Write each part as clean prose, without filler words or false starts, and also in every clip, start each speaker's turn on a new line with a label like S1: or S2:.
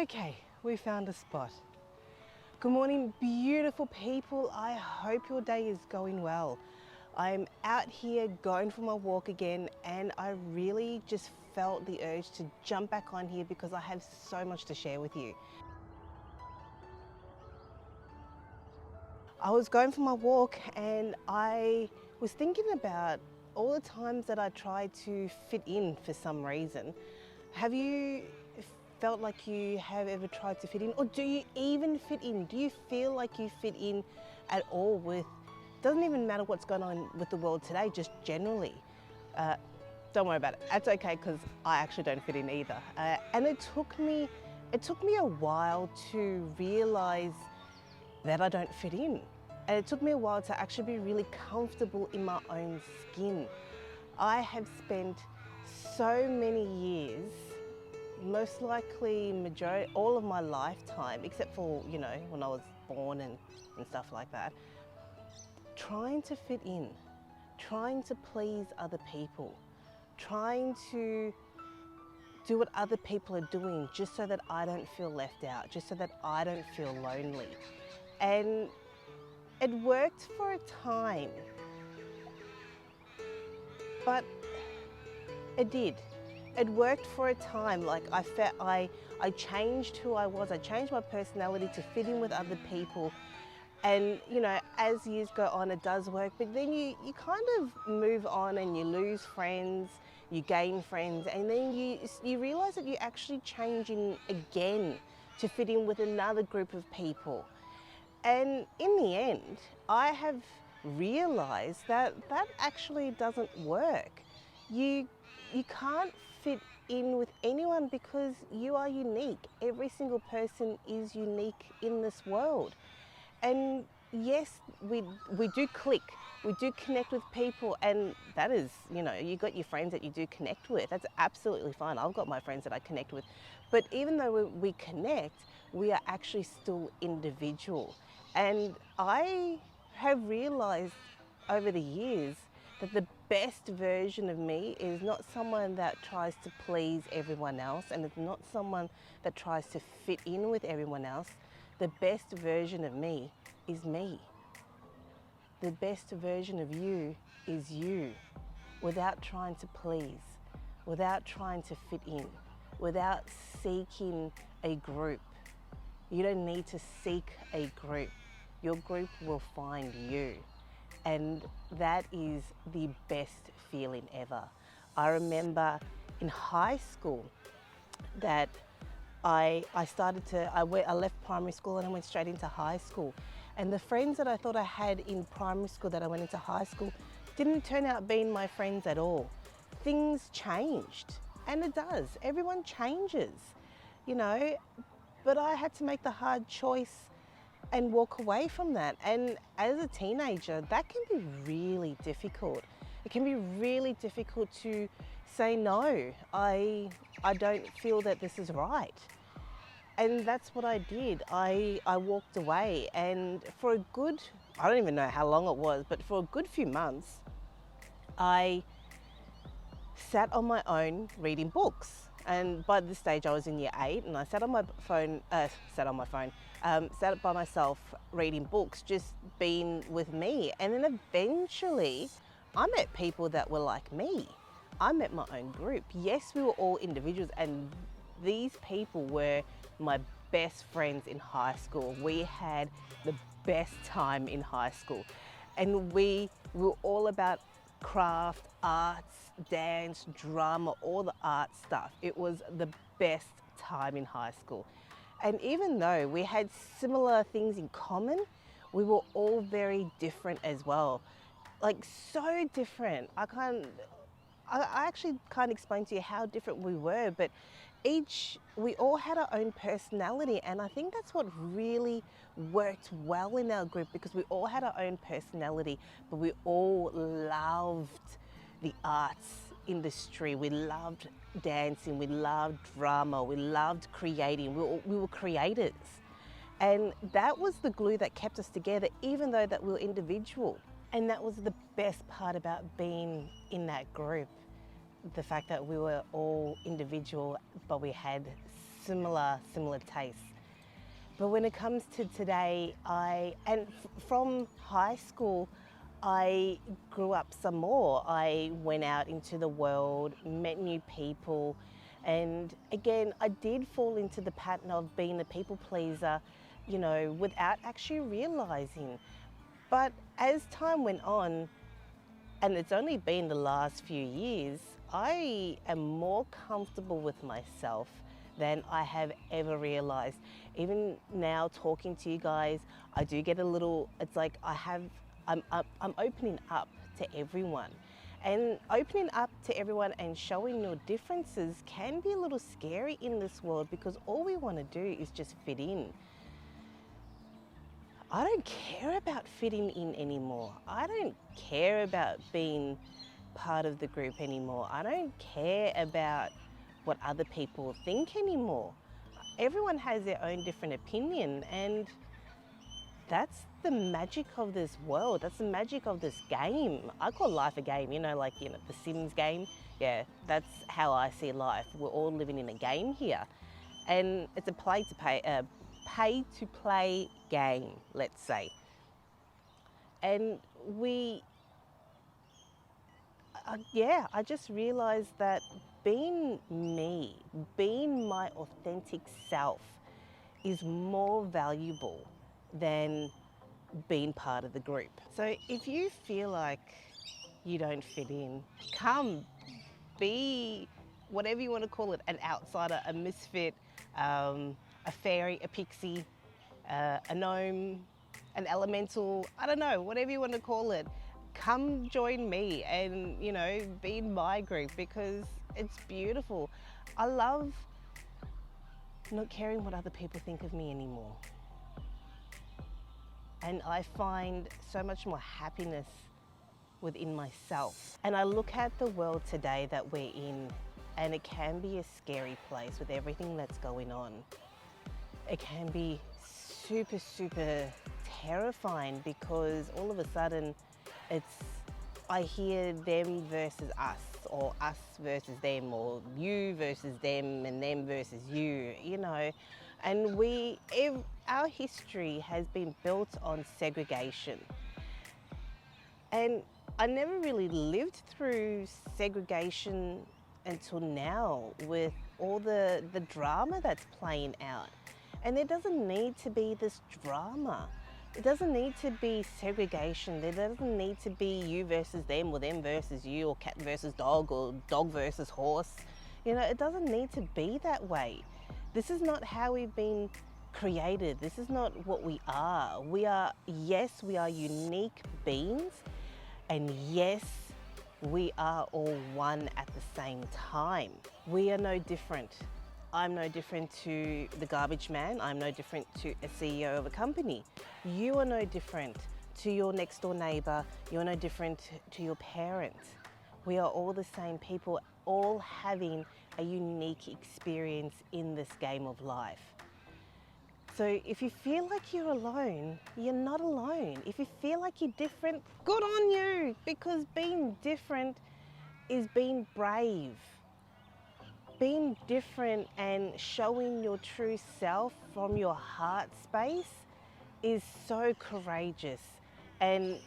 S1: Okay, we found a spot. Good morning, beautiful people. I hope your day is going well. I'm out here going for my walk again, and I really just felt the urge to jump back on here because I have so much to share with you. I was going for my walk and I was thinking about all the times that I tried to fit in for some reason. Have you felt like you have ever tried to fit in, or do you even fit in? Do you feel like you fit in at all with, doesn't even matter what's going on with the world today, just generally? Don't worry about it. That's okay, because I actually don't fit in either. And it took me a while to realize that I don't fit in. And it took me a while to actually be really comfortable in my own skin. I have spent so many years, most likely all of my lifetime, except for, when I was born and stuff like that, trying to fit in, trying to please other people, trying to do what other people are doing just so that I don't feel left out, just so that I don't feel lonely. And it worked for a time, but it did. It worked for a time. Like I changed who I was. I changed my personality to fit in with other people. And as years go on, it does work. But then you kind of move on and you lose friends, you gain friends, and then you realize that you're actually changing again to fit in with another group of people. And in the end, I have realized that actually doesn't work. You can't fit in with anyone because you are unique. Every single person is unique in this world. And yes, we do click, we do connect with people, and that is, you got your friends that you do connect with. That's absolutely fine. I've got my friends that I connect with. But even though we connect, we are actually still individual. And I have realized over the years that the best version of me is not someone that tries to please everyone else, and it's not someone that tries to fit in with everyone else. The best version of me is me. The best version of you is you, without trying to please, without trying to fit in, without seeking a group. You don't need to seek a group. Your group will find you. And that is the best feeling ever. I remember in high school that I left primary school and I went straight into high school. And the friends that I thought I had in primary school that I went into high school didn't turn out being my friends at all. Things changed, and it does. Everyone changes, but I had to make the hard choice and walk away from that. And as a teenager, that can be really difficult. It can be really difficult to say, no, I don't feel that this is right. And that's what I did. I walked away, and for a good, I don't even know how long it was, but for a good few months, I sat on my own reading books. And by this stage I was in year 8, and I sat by myself reading books, just being with me. And then eventually I met people that were like me. I met my own group. Yes, we were all individuals, and these people were my best friends in high school. We had the best time in high school, and we were all about craft, arts, dance, drama, all the art stuff. It was the best time in high school. And even though we had similar things in common, we were all very different as well. Like, so different. I actually can't explain to you how different we were, but we all had our own personality, and I think that's what really worked well in our group, because we all had our own personality, but we all loved the arts industry. We loved dancing, we loved drama, we loved creating. We were creators, and that was the glue that kept us together, even though that we were individual. And that was the best part about being in that group. The fact that we were all individual, but we had similar tastes. But when it comes to today, from high school, I grew up some more. I went out into the world, met new people, and again, I did fall into the pattern of being a people pleaser, you know, without actually realizing. But as time went on, and it's only been the last few years, I am more comfortable with myself than I have ever realized. Even now talking to you guys, I do get a little, it's like I'm opening up to everyone. And opening up to everyone and showing your differences can be a little scary in this world, because all we want to do is just fit in. I don't care about fitting in anymore. I don't care about being part of the group anymore. I don't care about what other people think anymore. Everyone has their own different opinion, and that's the magic of this world. That's the magic of this game. I call life a game, you know, like, you know, the Sims game. Yeah, that's how I see life. We're all living in a game here. And it's a pay to play game, let's say. And I just realized that being me, being my authentic self, is more valuable than being part of the group. So if you feel like you don't fit in, come, be whatever you want to call it, an outsider, a misfit, a fairy, a pixie, a gnome, an elemental, I don't know, whatever you want to call it. Come join me and, you know, be in my group, because it's beautiful. I love not caring what other people think of me anymore. And I find so much more happiness within myself. And I look at the world today that we're in, and it can be a scary place with everything that's going on. It can be super, super terrifying, because all of a sudden I hear them versus us, or us versus them, or you versus them, and them versus you, you know. And our history has been built on segregation. And I never really lived through segregation until now, with all the drama that's playing out. And there doesn't need to be this drama. It doesn't need to be segregation. There doesn't need to be you versus them, or them versus you, or cat versus dog, or dog versus horse. You know, it doesn't need to be that way. This is not how we've been created. This is not what we are. Yes, we are unique beings, and yes, we are all one at the same time. We are no different. I'm no different to the garbage man. I'm no different to a CEO of a company. You are no different to your next door neighbor. You're no different to your parents. We are all the same people, all having a unique experience in this game of life. So if you feel like you're alone, you're not alone. If you feel like you're different, good on you, because being different is being brave. Being different and showing your true self from your heart space is so courageous. And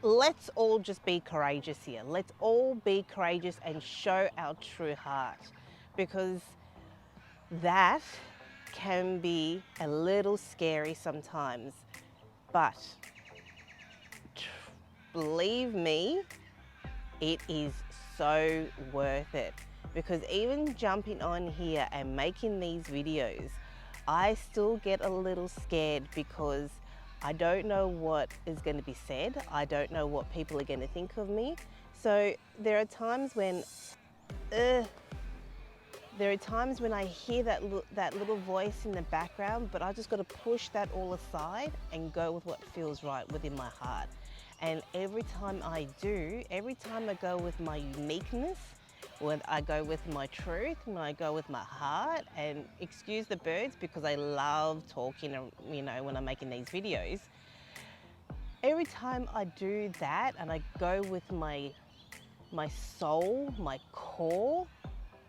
S1: let's all just be courageous here. Let's all be courageous and show our true heart, because that can be a little scary sometimes. But believe me, it is so worth it. Because even jumping on here and making these videos, I still get a little scared, because I don't know what is going to be said. I don't know what people are going to think of me. So there are times when I hear that little voice in the background, but I just got to push that all aside and go with what feels right within my heart. And every time I do, every time I go with my uniqueness, when I go with my truth, when I go with my heart, and excuse the birds because I love talking, you know, when I'm making these videos. Every time I do that and I go with my soul, my core,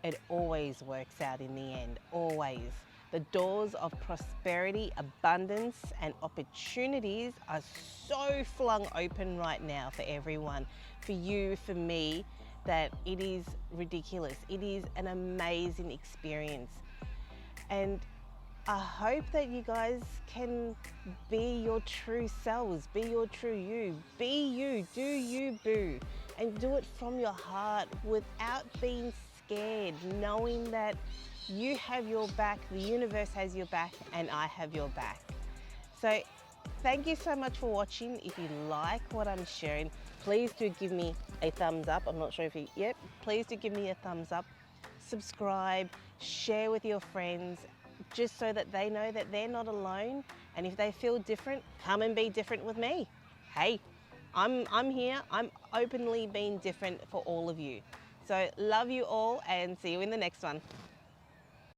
S1: it always works out in the end, always. The doors of prosperity, abundance, and opportunities are so flung open right now for everyone, for you, for me, that it is ridiculous. It is an amazing experience. And I hope that you guys can be your true selves, be your true you, be you, do you, boo, and do it from your heart without being scared, knowing that you have your back, the universe has your back, and I have your back. So thank you so much for watching. If you like what I'm sharing, please do give me a thumbs up. I'm not sure if you, yep, please do give me a thumbs up. Subscribe, share with your friends, just so that they know that they're not alone. And if they feel different, come and be different with me. Hey, I'm here. I'm openly being different for all of you. So love you all and see you in the next one.